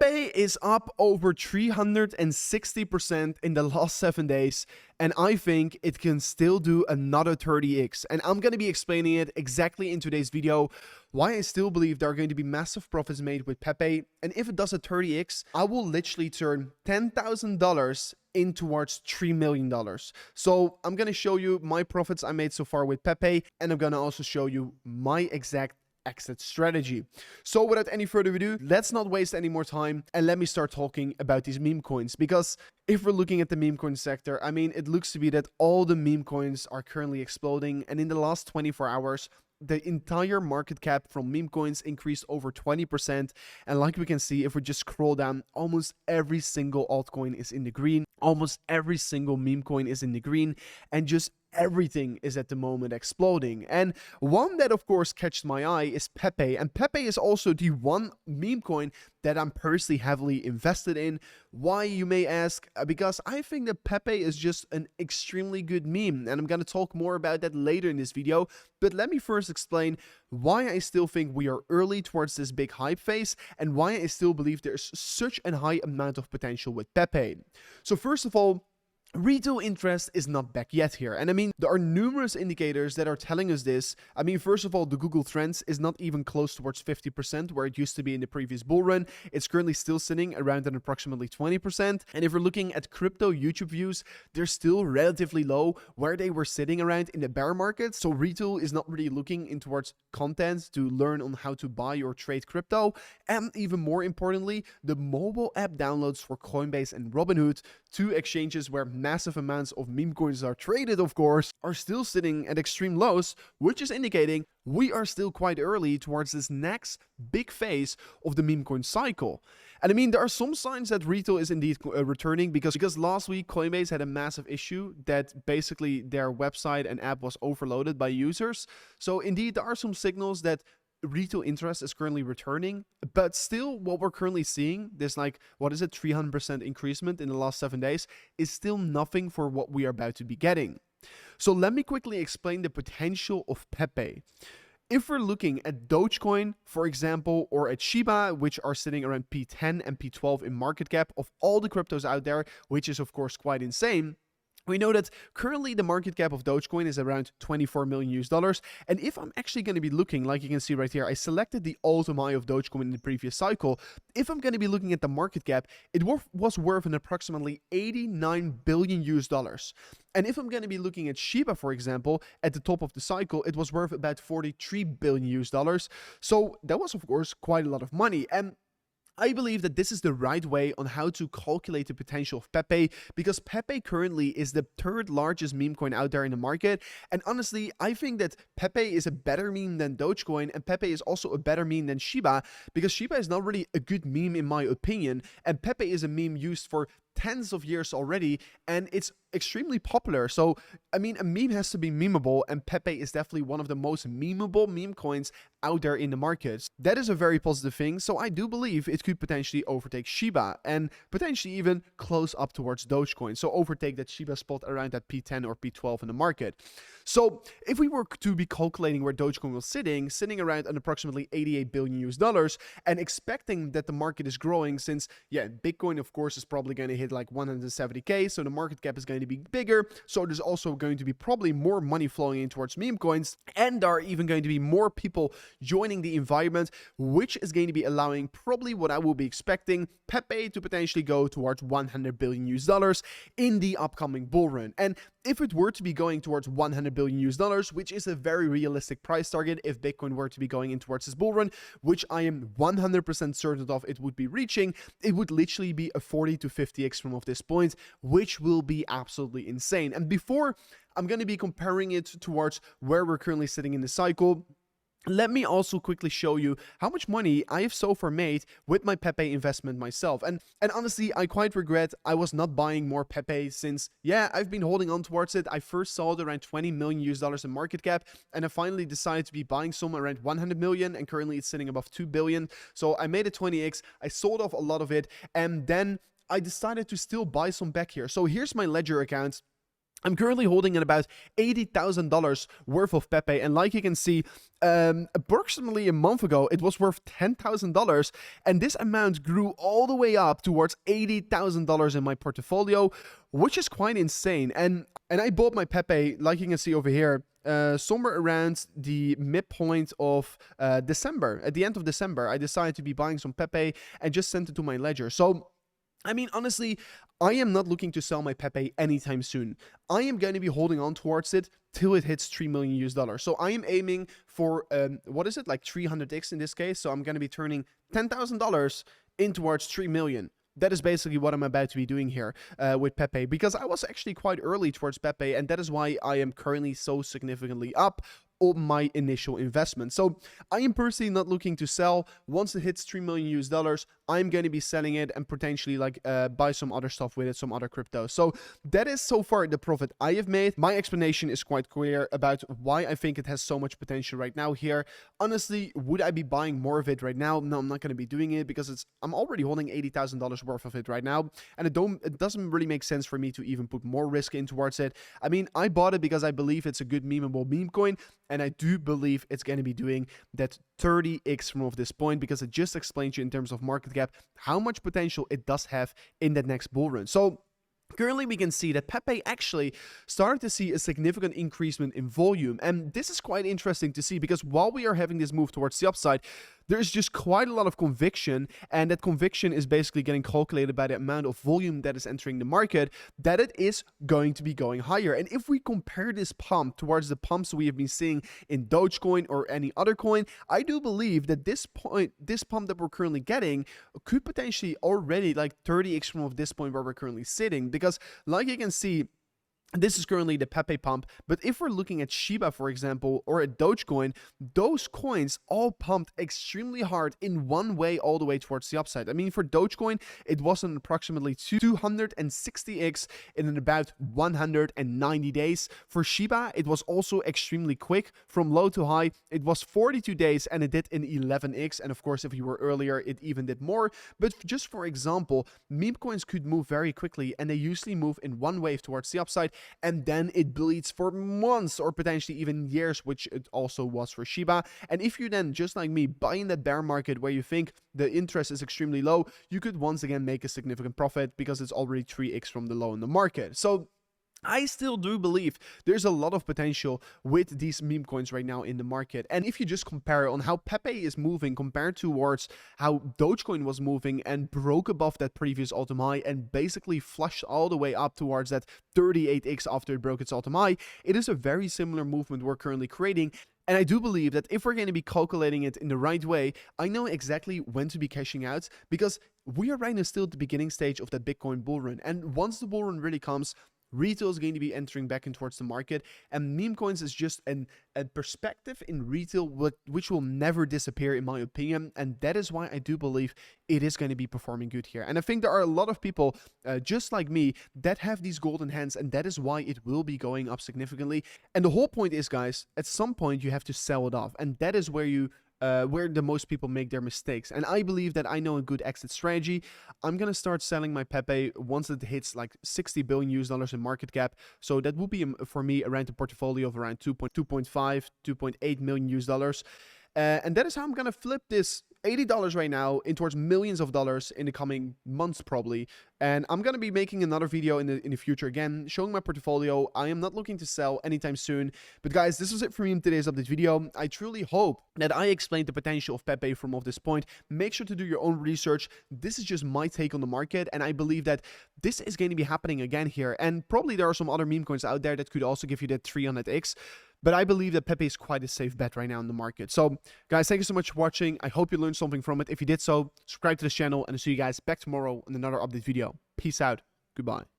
Pepe is up over 360% in the last 7 days, and I think it can still do another 30x. And I'm going to be explaining it exactly in today's video, why I still believe there are going to be massive profits made with Pepe. And if it does a 30x, I will literally turn $10,000 in towards $3 million. So I'm going to show you my profits I made so far with Pepe, and I'm going to also show you my exact exit strategy. So without any further ado, let's not waste any more time and let me start talking about these meme coins, because if we're looking at the meme coin sector, I mean, it looks to be that all the meme coins are currently exploding, and in the last 24 hours, the entire market cap from meme coins increased over 20. And like we can see, if we just scroll down, almost every single altcoin is in the green. Almost every single meme coin is in the green, and just everything is at the moment exploding. And one that of course catches my eye is Pepe, and Pepe is also the one meme coin that I'm personally heavily invested in. Why, you may ask? Because I think that Pepe is just an extremely good meme, and I'm going to talk more about that later in this video. But let me first explain why I still think we are early towards this big hype phase, and why I still believe there's such a high amount of potential with Pepe. So first of all, retail interest is not back yet here. And I mean, there are numerous indicators that are telling us this. I mean, first of all, the Google Trends is not even close towards 50% where it used to be in the previous bull run. It's currently still sitting around at approximately 20%. And if we're looking at crypto YouTube views, they're still relatively low where they were sitting around in the bear market. So retail is not really looking in towards content to learn on how to buy or trade crypto. And even more importantly, the mobile app downloads for Coinbase and Robinhood, two exchanges where massive amounts of meme coins are traded, of course, are still sitting at extreme lows, which is indicating we are still quite early towards this next big phase of the meme coin cycle. And I mean, there are some signs that retail is indeed returning, because last week Coinbase had a massive issue that basically their website and app was overloaded by users. So indeed, there are some signals that retail interest is currently returning, but still what we're currently seeing, this like, what is it, 300% increasement in the last 7 days, is still nothing for what we are about to be getting. So let me quickly explain the potential of Pepe. If we're looking at Dogecoin, for example, or at Shiba, which are sitting around P10 and P12 in market cap of all the cryptos out there, which is of course quite insane, we know that currently the market cap of Dogecoin is around $24 million. And if I'm actually going to be looking, like you can see right here, I selected the all-time high of Dogecoin in the previous cycle. If I'm going to be looking at the market cap, it was worth an approximately $89 billion. And if I'm going to be looking at Shiba, for example, at the top of the cycle, it was worth about $43 billion. So that was, of course, quite a lot of money. And I believe that this is the right way on how to calculate the potential of Pepe, because Pepe currently is the third largest meme coin out there in the market. And honestly, I think that Pepe is a better meme than Dogecoin, and Pepe is also a better meme than Shiba, because Shiba is not really a good meme in my opinion, and Pepe is a meme used for tens of years already, and it's extremely popular. So I mean, a meme has to be memeable, and Pepe is definitely one of the most memeable meme coins out there in the markets. That is a very positive thing. So I do believe it could potentially overtake Shiba, and potentially even close up towards Dogecoin, so overtake that Shiba spot around that P10 or P12 in the market. So if we were to be calculating where Dogecoin was sitting around an approximately $88 billion, and expecting that the market is growing, since yeah, Bitcoin of course is probably going to hit like 170k, so the market cap is going to be bigger, so there's also going to be probably more money flowing in towards meme coins, and there are even going to be more people joining the environment, which is going to be allowing probably what I will be expecting Pepe to potentially go towards $100 billion in the upcoming bull run. And if it were to be going towards $100 billion, which is a very realistic price target, if Bitcoin were to be going in towards this bull run, which I am 100% certain of it would be reaching, it would literally be a 40 to 50x from of this point, which will be absolutely insane. And before I'm going to be comparing it towards where we're currently sitting in the cycle, let me also quickly show you how much money I have so far made with my Pepe investment myself. And honestly, I quite regret I was not buying more Pepe, since, yeah, I've been holding on towards it. I first saw it around $20 million in market cap, and I finally decided to be buying some around 100 million, and currently it's sitting above 2 billion. So I made a 20x, I sold off a lot of it, and then I decided to still buy some back here. So here's my Ledger account. I'm currently holding in about $80,000 worth of Pepe, and like you can see, approximately a month ago, it was worth $10,000, and this amount grew all the way up towards $80,000 in my portfolio, which is quite insane. And I bought my Pepe, like you can see over here, somewhere around the midpoint of December. At the end of December, I decided to be buying some Pepe and just sent it to my ledger. So I mean, honestly, I am not looking to sell my Pepe anytime soon. I am going to be holding on towards it till it hits 3 million US dollars. So I am aiming for, what is it, like 300x in this case. So I'm going to be turning $10,000 in towards 3 million. That is basically what I'm about to be doing here with Pepe, because I was actually quite early towards Pepe, and that is why I am currently so significantly up on my initial investment. So I am personally not looking to sell. Once it hits 3 million US dollars, I'm going to be selling it and potentially like buy some other stuff with it, some other crypto. So that is so far the profit I have made. My explanation is quite clear about why I think it has so much potential right now here. Honestly, would I be buying more of it right now? No, I'm not going to be doing it because I'm already holding $80,000 worth of it right now, and it doesn't really make sense for me to even put more risk in towards it. I mean, I bought it because I believe it's a good memeable meme coin, and I do believe it's going to be doing that 30x from this point, because it just explains you in terms of market cap how much potential it does have in that next bull run. So currently, we can see that Pepe actually started to see a significant increasement in volume. And this is quite interesting to see, because while we are having this move towards the upside, there's just quite a lot of conviction, and that conviction is basically getting calculated by the amount of volume that is entering the market, that it is going to be going higher. And if we compare this pump towards the pumps we have been seeing in Dogecoin or any other coin, I do believe that this pump that we're currently getting could potentially already like 30x from this point where we're currently sitting, because like you can see, this is currently the Pepe pump, but if we're looking at Shiba, for example, or at Dogecoin, those coins all pumped extremely hard in one way all the way towards the upside. I mean, for Dogecoin, it was an approximately 260x in about 190 days. For Shiba, it was also extremely quick. From low to high, it was 42 days, and it did in 11x. And of course, if you were earlier, it even did more. But just for example, meme coins could move very quickly, and they usually move in one wave towards the upside, and then it bleeds for months or potentially even years, which it also was for Shiba. And if you then, just like me, buy in that bear market where you think the interest is extremely low, you could once again make a significant profit because it's already 3x from the low in the market. So I still do believe there's a lot of potential with these meme coins right now in the market. And if you just compare on how Pepe is moving compared towards how Dogecoin was moving and broke above that previous all-time high and basically flushed all the way up towards that 38x after it broke its all-time high, it is a very similar movement we're currently creating. And I do believe that if we're going to be calculating it in the right way, I know exactly when to be cashing out, because we are right now still at the beginning stage of that Bitcoin bull run. And once the bull run really comes, retail is going to be entering back in towards the market, and meme coins is just a perspective in retail which will never disappear, in my opinion. And that is why I do believe it is going to be performing good here. And I think there are a lot of people just like me that have these golden hands, and that is why it will be going up significantly. And the whole point is, guys, at some point you have to sell it off, and that is where the most people make their mistakes. And I believe that I know a good exit strategy. I'm gonna start selling my Pepe once it hits like 60 billion US dollars in market cap. So that will be for me around a portfolio of around 2.8 million US dollars. And that is how I'm gonna flip this $80 right now in towards millions of dollars in the coming months probably. And I'm gonna be making another video in the future again, showing my portfolio. I am not looking to sell anytime soon. But guys, this was it for me in today's update video. I truly hope that I explained the potential of Pepe from this point. Make sure to do your own research. This is just my take on the market, and I believe that this is going to be happening again here. And probably there are some other meme coins out there that could also give you that 300x. But I believe that Pepe is quite a safe bet right now in the market. So, guys, thank you so much for watching. I hope you learned something from it. If you did so, subscribe to this channel, and I'll see you guys back tomorrow in another update video. Peace out. Goodbye.